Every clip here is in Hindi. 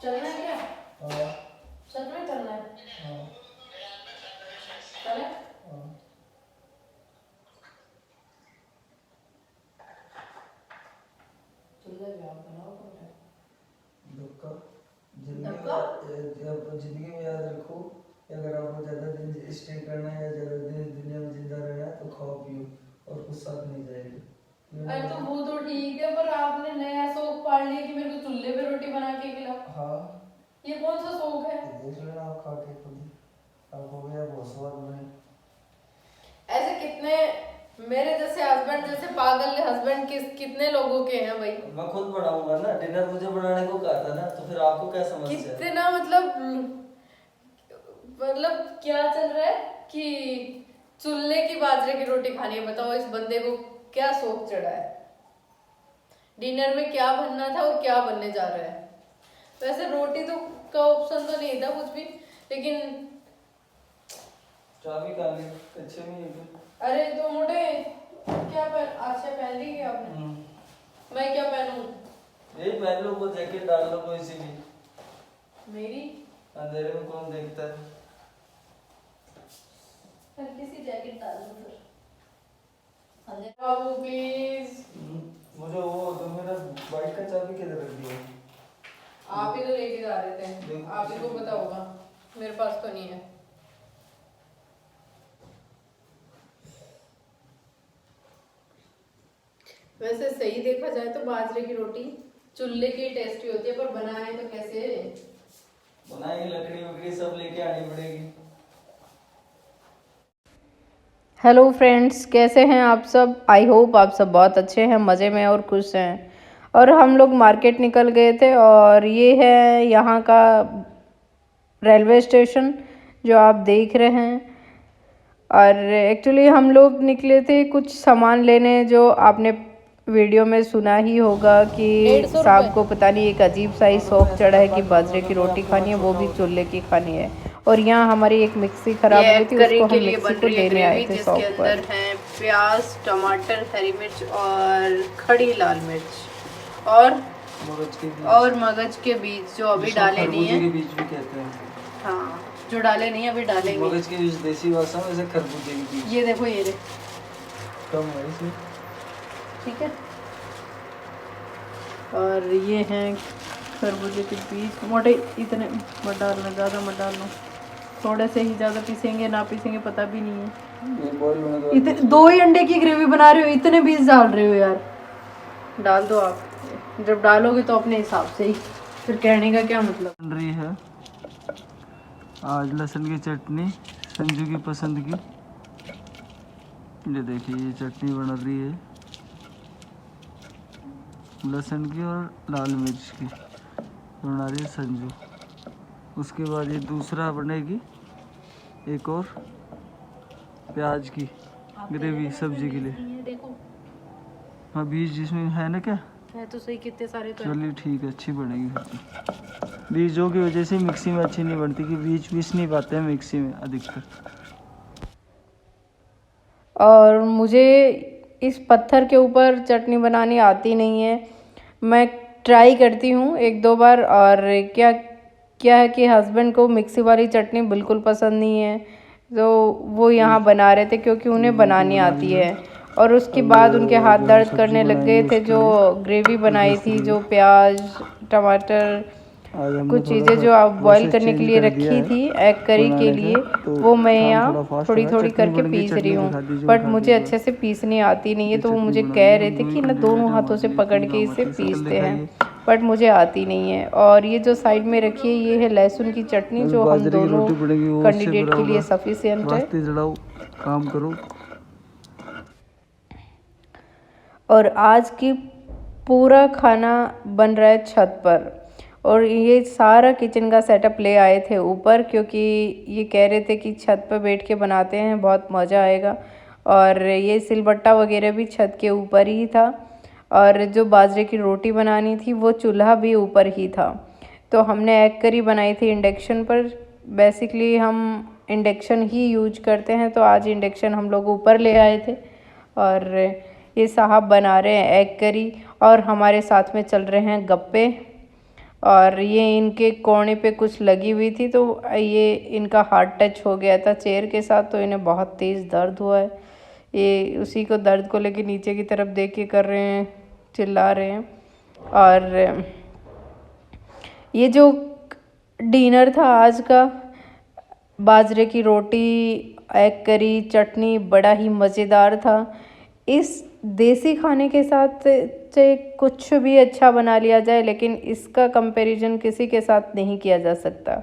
चलना है क्या? हाँ सच में चलना है? हाँ चले? हाँ। चूल्हे पे आप बनाओ परोठे। धक्का धक्का? जिंदगी में याद रखो कि अगर आपको ज़्यादा दिन स्टे करना है या ज़्यादा दिन दुनिया में जिंदा रहना है तो खाओ पियो और कुछ साथ नहीं जाएगा। अरे तो वो तो ठीक है, पर आपने नया शौक पाल लिया कि मेरे को चूल्हे पे रोटी बना के खिलाओ। हाँ, ये कौन सा शौक है? ये देख लेना आप खा के खुद ही, आपको गया बहुत स्वाद बने। ऐसे कितने मेरे जैसे हस्बैंड, जैसे पागल हस्बैंड कितने लोगों के हैं भाई। मैं खुद बनाऊंगा ना, डिनर मुझे बनाने को कहा था ना, तो फिर आपको क्या समस्या है? कितना मतलब क्या चल रहा है कि चूल्हे की बाजरे की रोटी खानी है। बताओ इस बंदे को क्या शौक चढ़ा है। डिनर में क्या बनना था और क्या बनने जा रहा है। वैसे रोटी तो का ऑप्शन तो नहीं था कुछ भी, लेकिन चाबी कहाँ गई? अच्छे में ही है। अरे तो मोटे क्या अच्छा पहन ली क्या आपने? मैं क्या पहनूं? यही पहन लो, वो जैकेट डाल लो कोई सी भी। मेरी अंधेरे में कौन देखता है? हल्की सी जैकेट डाल दो फिर। संजय बाबू प्लीज। मुझे वो दो, मेरा बाइक का चाबी किधर रख दिया? आप ही तो लेके जा रहे थे, आप ही को पता होगा, मेरे पास तो नहीं है। वैसे सही देखा जाए तो बाजरे की रोटी चूल्हे की टेस्टी होती है, पर बनाए तो कैसे? बनाएंगे, लकड़ी वकड़ी सब लेके आनी पड़ेगी। हेलो फ्रेंड्स, कैसे हैं आप सब? आई होप आप सब बहुत अच्छे हैं, मज़े में और खुश हैं। और हम लोग मार्केट निकल गए थे और ये है यहाँ का रेलवे स्टेशन जो आप देख रहे हैं। और एक्चुअली हम लोग निकले थे कुछ सामान लेने, जो आपने वीडियो में सुना ही होगा कि साहब को पता नहीं एक अजीब सा ही शौक चढ़ा है कि बाजरे की रोटी खानी है, वो भी चूल्हे की खानी है। और यहाँ हमारी एक मिक्सी खराब हुई थी, उसको हम मिक्सी को देने आए थे शॉप पर। अंदर है प्याज, टमाटर, हरी मिर्च और खड़ी लाल मिर्च और मगज के बीज जो अभी डाले नहीं है। के बीज भी कहते हैं। हाँ, जो डाले नहीं अभी डालेंगे। मगज के बीज देसी भाषा में, जैसे खरबूजे के बीज। ये देखो, ये कम है इसमें। ठीक है। और ये हैं खरबूजे के बीज। मोटे इतने मत डालना, ज़्यादा मत डालना, थोड़े से ही, ज़्यादा पीसेंगे ना पीसेंगे पता भी नहीं है। इतने 2 ही अंडे की ग्रेवी बना रहे हो, इतने बीज डाल रहे हो यार। डाल दो आप, जब डालोगे तो अपने हिसाब से ही, फिर कहने का क्या मतलब। बन रही है आज लहसुन की चटनी, संजू की पसंद की। ये देखिए, ये चटनी बन रही है लहसुन की और लाल मिर्च की, बना रही है संजू। उसके बाद ये दूसरा बनेगी, एक और प्याज की ग्रेवी सब्जी के लिए। देखो हाँ, बीज जिसमें है ना, क्या है तो सही, कितने सारे तो चलिए ठीक है, अच्छी बनेगी फिर तो। बीजों की वजह से मिक्सी में अच्छी नहीं बनती, कि बीज पीस नहीं पाते हैं मिक्सी में अधिकतर। और मुझे इस पत्थर के ऊपर चटनी बनानी आती नहीं है। मैं ट्राई करती हूँ 1-2 बार। और क्या क्या है कि हस्बैंड को मिक्सी वाली चटनी बिल्कुल पसंद नहीं है, तो वो यहाँ बना रहे थे क्योंकि उन्हें बनानी आती है। और उसके बाद उनके हाथ दर्द करने लग गए थे। जो ग्रेवी बनाई थी, जो प्याज, टमाटर, कुछ चीज़ें जो आप बॉईल करने के लिए रखी थी एग करी के लिए, वो मैं यहाँ थोड़ी थोड़ी करके पीस रही हूँ। बट मुझे अच्छे से पीसनी आती नहीं है, तो वो मुझे कह रहे थे कि ना दोनों हाथों से पकड़ के इसे पीसते हैं, बट मुझे आती नहीं है। और ये जो साइड में रखी है, ये है लहसुन की चटनी, जो हम दोनों कैंडिडेट के लिए सफिशिएंट है। काम करो। और आज की पूरा खाना बन रहा है छत पर। और ये सारा किचन का सेटअप ले आए थे ऊपर, क्योंकि ये कह रहे थे कि छत पर बैठ के बनाते हैं, बहुत मज़ा आएगा। और ये सिलबट्टा वगैरह भी छत के ऊपर ही था। और जो बाजरे की रोटी बनानी थी, वो चूल्हा भी ऊपर ही था। तो हमने एग करी बनाई थी इंडक्शन पर। बेसिकली हम इंडक्शन ही यूज करते हैं, तो आज इंडक्शन हम लोग ऊपर ले आए थे। और ये साहब बना रहे हैं एग करी, और हमारे साथ में चल रहे हैं गप्पे। और ये इनके कोने पे कुछ लगी हुई थी, तो ये इनका हाथ टच हो गया था चेयर के साथ, तो इन्हें बहुत तेज़ दर्द हुआ है। ये उसी को दर्द को लेके नीचे की तरफ देख के कर रहे हैं, चिल्ला रहे हैं। और ये जो डिनर था आज का, बाजरे की रोटी, एग करी, चटनी, बड़ा ही मज़ेदार था। इस देसी खाने के साथ चाहे कुछ भी अच्छा बना लिया जाए, लेकिन इसका कंपैरिजन किसी के साथ नहीं किया जा सकता,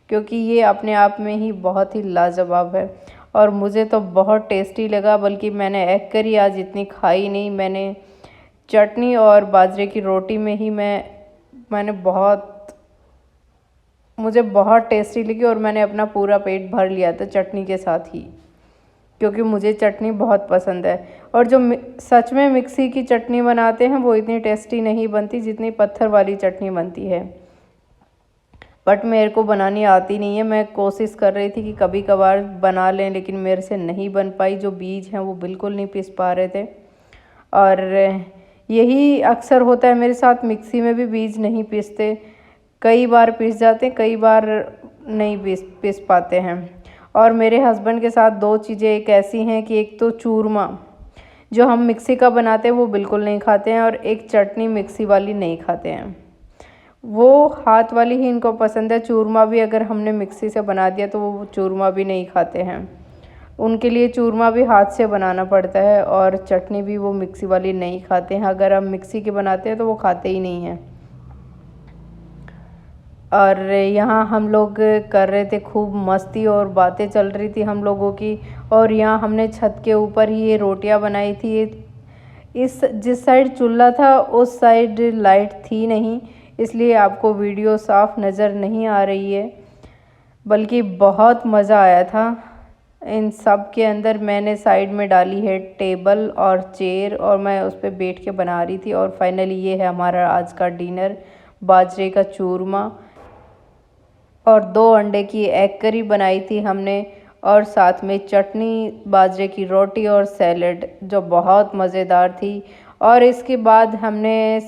क्योंकि ये अपने आप में ही बहुत ही लाजवाब है। और मुझे तो बहुत टेस्टी लगा, बल्कि मैंने एग करी आज इतनी खाई नहीं, मैंने चटनी और बाजरे की रोटी में ही मुझे बहुत टेस्टी लगी, और मैंने अपना पूरा पेट भर लिया था चटनी के साथ ही, क्योंकि मुझे चटनी बहुत पसंद है। और जो सच में मिक्सी की चटनी बनाते हैं वो इतनी टेस्टी नहीं बनती जितनी पत्थर वाली चटनी बनती है। बट मेरे को बनानी आती नहीं है। मैं कोशिश कर रही थी कि कभी कभार बना लें, लेकिन मेरे से नहीं बन पाई। जो बीज हैं वो बिल्कुल नहीं पीस पा रहे थे, और यही अक्सर होता है मेरे साथ, मिक्सी में भी बीज नहीं पीसते। कई बार पीस जाते, कई बार नहीं पीस पाते हैं। और मेरे हस्बैंड के साथ दो चीज़ें एक ऐसी हैं कि एक तो चूरमा जो हम मिक्सी का बनाते हैं वो बिल्कुल नहीं खाते हैं, और एक चटनी मिक्सी वाली नहीं खाते हैं। वो हाथ वाली ही इनको पसंद है। चूरमा भी अगर हमने मिक्सी से बना दिया तो वो चूरमा भी नहीं खाते हैं। उनके लिए चूरमा भी हाथ से बनाना पड़ता है, और चटनी भी वो मिक्सी वाली नहीं खाते हैं। अगर हम मिक्सी की बनाते हैं तो वो खाते ही नहीं हैं। और यहाँ हम लोग कर रहे थे खूब मस्ती, और बातें चल रही थी हम लोगों की। और यहाँ हमने छत के ऊपर ही ये रोटियाँ बनाई थी। इस जिस साइड चूल्हा था उस साइड लाइट थी नहीं, इसलिए आपको वीडियो साफ नज़र नहीं आ रही है, बल्कि बहुत मज़ा आया था। इन सब के अंदर मैंने साइड में डाली है टेबल और चेयर, और मैं उस पर बैठ के बना रही थी। और फाइनली ये है हमारा आज का डिनर, बाजरे का चूरमा और 2 अंडे की एग करी बनाई थी हमने, और साथ में चटनी, बाजरे की रोटी और सैलेड, जो बहुत मज़ेदार थी। और इसके बाद हमने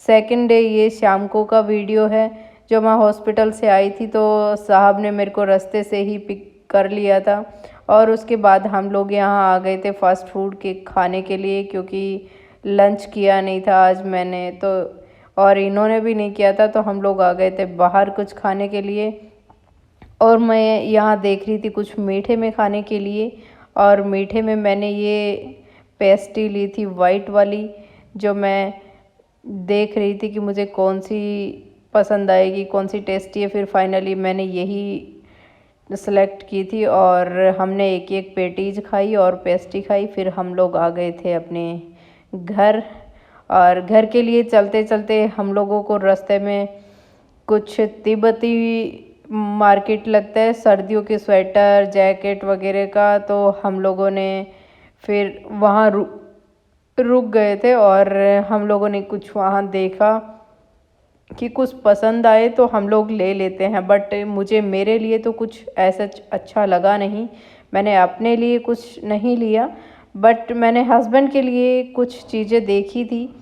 सेकंड डे, ये शाम को का वीडियो है, जो मैं हॉस्पिटल से आई थी तो साहब ने मेरे को रास्ते से ही पिक कर लिया था। और उसके बाद हम लोग यहाँ आ गए थे फ़ास्ट फूड के खाने के लिए, क्योंकि लंच किया नहीं था आज मैंने तो, और इन्होंने भी नहीं किया था, तो हम लोग आ गए थे बाहर कुछ खाने के लिए। और मैं यहाँ देख रही थी कुछ मीठे में खाने के लिए, और मीठे में मैंने ये पेस्ट्री ली थी वाइट वाली, जो मैं देख रही थी कि मुझे कौन सी पसंद आएगी, कौन सी टेस्टी है। फिर फाइनली मैंने यही सेलेक्ट की थी, और हमने एक एक पेटीज खाई और पेस्ट्री खाई। फिर हम लोग आ गए थे अपने घर, और घर के लिए चलते चलते हम लोगों को रास्ते में कुछ तिब्बती मार्केट लगता है, सर्दियों के स्वेटर, जैकेट वगैरह का, तो हम लोगों ने फिर वहाँ रुक गए थे। और हम लोगों ने कुछ वहाँ देखा कि कुछ पसंद आए तो हम लोग ले लेते हैं, बट मेरे लिए तो कुछ ऐसा अच्छा लगा नहीं। मैंने अपने लिए कुछ नहीं लिया, बट मैंने हस्बैंड के लिए कुछ चीज़ें देखी थी,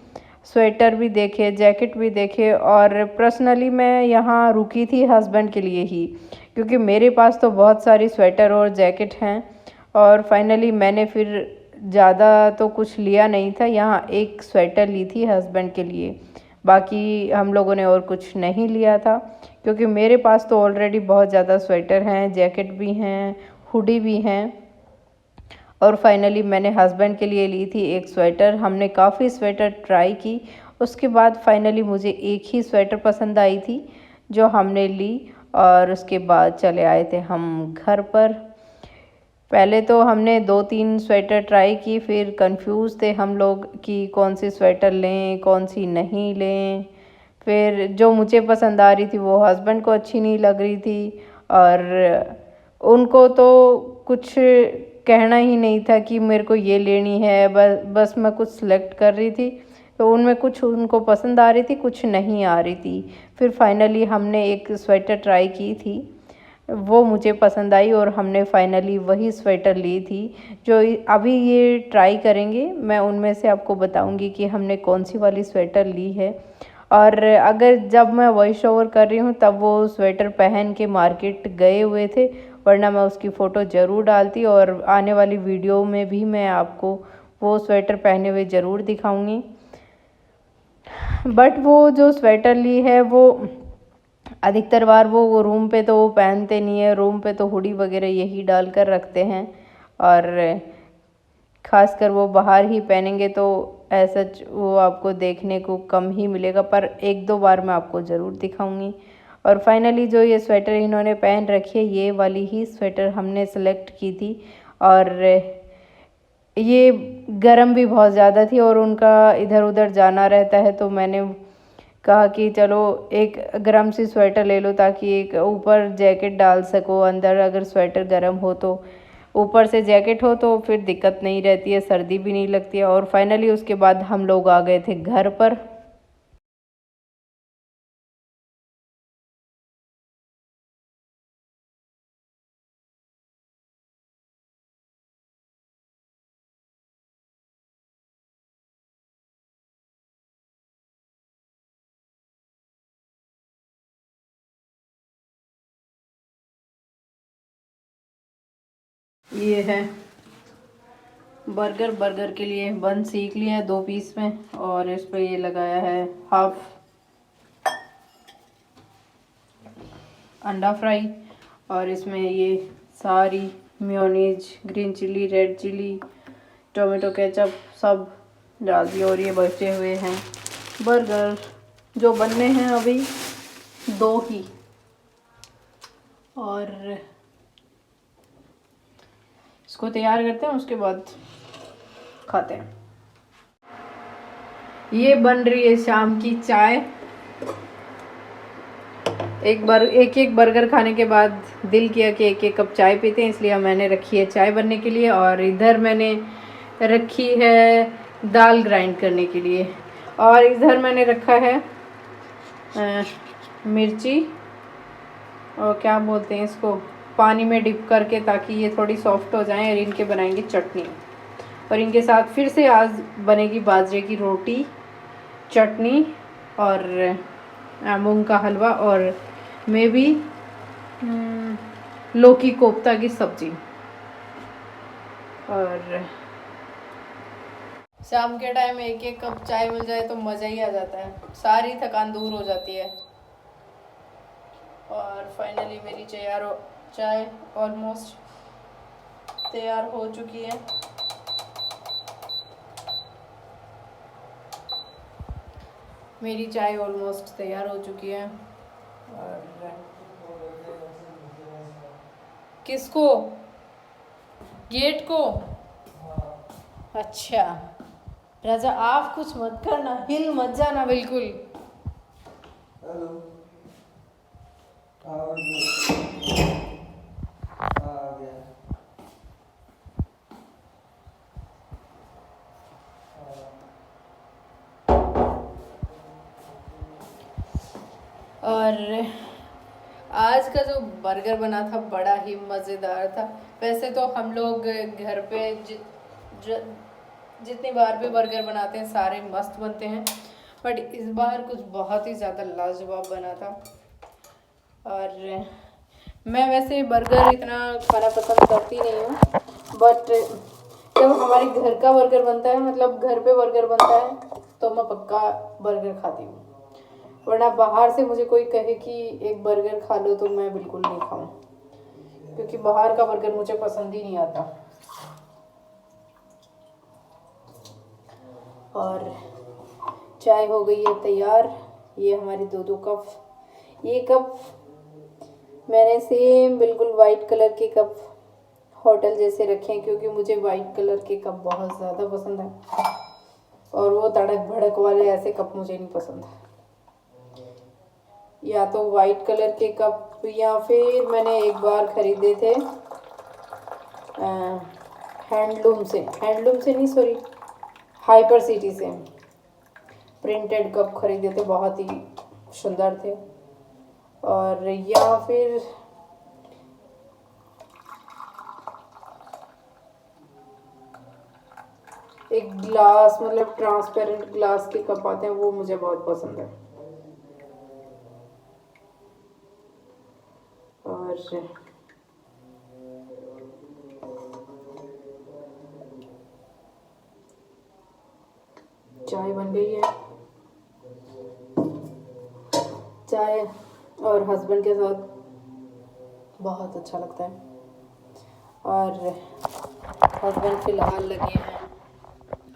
स्वेटर भी देखे, जैकेट भी देखे। और पर्सनली मैं यहाँ रुकी थी हस्बैंड के लिए ही, क्योंकि मेरे पास तो बहुत सारी स्वेटर और जैकेट हैं। और फाइनली मैंने फिर ज़्यादा तो कुछ लिया नहीं था, यहाँ एक स्वेटर ली थी हस्बैंड के लिए, बाकी हम लोगों ने और कुछ नहीं लिया था, क्योंकि मेरे पास तो ऑलरेडी बहुत ज़्यादा स्वेटर हैं, जैकेट भी हैं, हुडी भी हैं। और फाइनली मैंने हस्बैंड के लिए ली थी एक स्वेटर। हमने काफ़ी स्वेटर ट्राई की, उसके बाद फाइनली मुझे एक ही स्वेटर पसंद आई थी जो हमने ली, और उसके बाद चले आए थे हम घर पर। पहले तो हमने 2-3 स्वेटर ट्राई की, फिर कंफ्यूज थे हम लोग कि कौन सी स्वेटर लें, कौन सी नहीं लें। फिर जो मुझे पसंद आ रही थी वो हस्बैंड को अच्छी नहीं लग रही थी, और उनको तो कुछ कहना ही नहीं था कि मेरे को ये लेनी है। बस मैं कुछ सिलेक्ट कर रही थी, तो उनमें कुछ उनको पसंद आ रही थी, कुछ नहीं आ रही थी। फिर फाइनली हमने एक स्वेटर ट्राई की थी, वो मुझे पसंद आई, और हमने फाइनली वही स्वेटर ली थी जो अभी ये ट्राई करेंगे। मैं उनमें से आपको बताऊंगी कि हमने कौन सी वाली स्वेटर ली है। और अगर जब मैं वॉइस ओवर कर रही हूँ तब वो स्वेटर पहन के मार्केट गए हुए थे, वरना मैं उसकी फ़ोटो ज़रूर डालती और आने वाली वीडियो में भी मैं आपको वो स्वेटर पहने हुए ज़रूर दिखाऊंगी। बट वो जो स्वेटर ली है वो अधिकतर बार वो रूम पे तो वो पहनते नहीं है, रूम पे तो हुडी वगैरह यही डाल कर रखते हैं और खासकर वो बाहर ही पहनेंगे तो ऐसा वो आपको देखने को कम ही मिलेगा, पर एक दो बार मैं आपको ज़रूर दिखाऊंगी। और फाइनली जो ये स्वेटर इन्होंने पहन रखी है, ये वाली ही स्वेटर हमने सेलेक्ट की थी और ये गर्म भी बहुत ज़्यादा थी और उनका इधर उधर जाना रहता है, तो मैंने कहा कि चलो एक गर्म सी स्वेटर ले लो ताकि एक ऊपर जैकेट डाल सको, अंदर अगर स्वेटर गर्म हो तो ऊपर से जैकेट हो तो फिर दिक्कत नहीं रहती है, सर्दी भी नहीं लगती है। और फाइनली उसके बाद हम लोग आ गए थे घर पर। ये है बर्गर के लिए बन सीख लिया है 2 पीस में और इस पर ये लगाया है हाफ अंडा फ्राई और इसमें ये सारी mayonnaise, green chilli, red chilli, tomato ketchup सब डाल दिए और ये बचे हुए हैं बर्गर जो बनने हैं अभी 2 ही और इसको तैयार करते हैं, उसके बाद खाते हैं। ये बन रही है शाम की चाय। एक एक बर्गर खाने के बाद दिल किया कि एक एक कप चाय पीते हैं, इसलिए मैंने रखी है चाय बनने के लिए और इधर मैंने रखी है दाल ग्राइंड करने के लिए और इधर मैंने रखा है मिर्ची और क्या बोलते हैं इसको, पानी में डिप करके ताकि ये थोड़ी सॉफ्ट हो जाएं और इनके बनाएंगे चटनी। और इनके साथ फिर से आज बनेगी बाजरे की रोटी, चटनी और मूंग का हलवा और मे बी लौकी कोफ्ता की सब्जी। और शाम के टाइम एक एक कप चाय मिल जाए तो मज़ा ही आ जाता है, सारी थकान दूर हो जाती है। और फाइनली मेरी चाय ऑलमोस्ट तैयार हो चुकी है। मेरी चाय ऑलमोस्ट तैयार हो चुकी है। और किसको? गेट को? अच्छा राजा, आप कुछ मत करना, हिल मत जाना बिल्कुल। हेलो और आज का जो बर्गर बना था बड़ा ही मज़ेदार था। वैसे तो हम लोग घर पे जितनी बार भी बर्गर बनाते हैं सारे मस्त बनते हैं, बट इस बार कुछ बहुत ही ज़्यादा लाजवाब बना था। और मैं वैसे बर्गर इतना खाना पसंद करती नहीं हूँ, बट जब हमारे घर का बर्गर बनता है, मतलब घर पे बर्गर बनता है, तो मैं पक्का बर्गर खाती हूँ। वरना बाहर से मुझे कोई कहे कि एक बर्गर खा लो तो मैं बिल्कुल नहीं खाऊं, क्योंकि बाहर का बर्गर मुझे पसंद ही नहीं आता। और चाय हो गई है तैयार, ये हमारी 2-2 कप। ये कप मैंने सेम बिल्कुल वाइट कलर के कप होटल जैसे रखे हैं, क्योंकि मुझे वाइट कलर के कप बहुत ज़्यादा पसंद है और वो तड़क भड़क वाले ऐसे कप मुझे नहीं पसंद। या तो वाइट कलर के कप या फिर मैंने एक बार ख़रीदे थे हैंडलूम से नहीं, सॉरी, हाइपर सिटी से प्रिंटेड कप खरीदे थे, बहुत ही सुंदर थे। और या फिर एक ग्लास, मतलब ट्रांसपेरेंट ग्लास के कप आते हैं, वो मुझे बहुत पसंद है। चाय बन गई है। चाय और हस्बैंड के साथ बहुत अच्छा लगता है। और हस्बैंड फ़िलहाल लगे हैं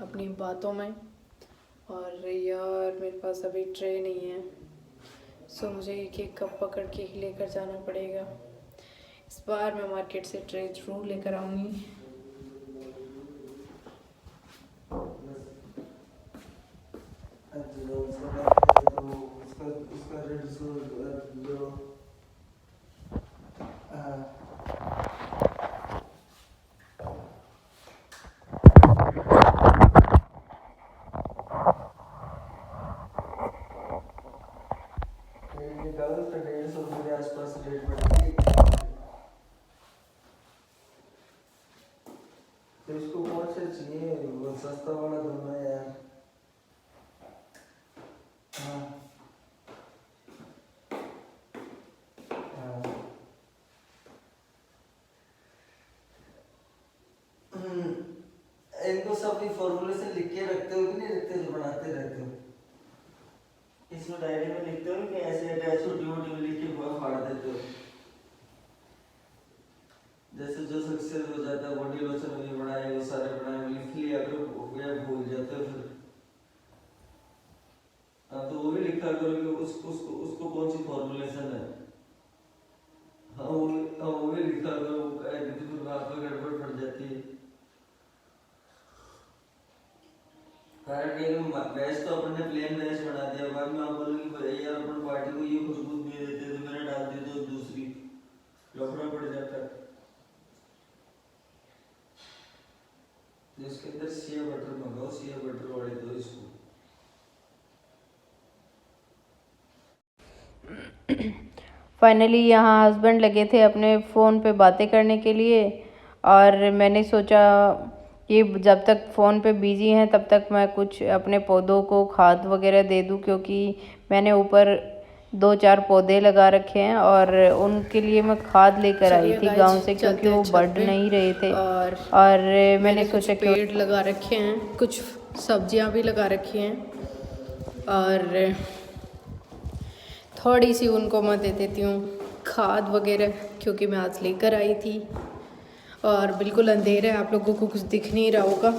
अपनी बातों में। और यार मेरे पास अभी ट्रे नहीं है, सो मुझे एक एक कप पकड़ के ही लेकर जाना पड़ेगा। इस बार मैं मार्केट से ट्रे ज़रूर लेकर आऊँगी। ₹150 के आसपास रेट पड़ती है। तो इसको कौन सा चाहिए? वो सस्ता वाला दोनों है यार। हाँ हाँ। इनको सब फॉर्मूलेशन लिख के रखते हो कि नहीं रखते हो? बनाते रहते हो? इसमें डायरी में लिखते हो कि ऐसे छोटी मोटी में लिख के फाड़ देते हो? जैसे जो सक्सेस हो जाता है बॉडी लोशन भी बनाए, वो सारे बनाए लिख लिया करो, भूल जाते हो फिर। हाँ तो वो भी लिखा करो कि उसको कौन सी फॉर्मूलेशन है। हाँ वो भी लिखा करो, फिर बात में गड़बड़ पड़ जाती है। कारण बैच तो अपन ने प्लेन बैच बना दिया, बाद में आप बोलोगे यार अपन पार्टी को ये खुशबू दे देते तो मैंने डाल दी तो दूसरी, लफड़ा पड़ जाता है। तो इसके अंदर शिया बटर मंगाओ, शिया बटर वाले दो इसको। फाइनली यहाँ हस्बैंड लगे थे अपने फ़ोन पे बातें करने के लिए, और मैंने सोचा कि जब तक फ़ोन पे बिज़ी हैं तब तक मैं कुछ अपने पौधों को खाद वगैरह दे दूँ, क्योंकि मैंने ऊपर 2-4 पौधे लगा रखे हैं और उनके लिए मैं खाद लेकर आई थी गांव से, क्योंकि वो बढ़ नहीं रहे थे। और मैंने सोचा कि पेड़ लगा रखे हैं, कुछ सब्जियां भी लगा रखी हैं, और थोड़ी सी उनको मैं दे देती हूँ खाद वगैरह, क्योंकि मैं आज लेकर आई थी। और बिल्कुल अंधेरा है, आप लोगों को कुछ दिख नहीं रहा होगा।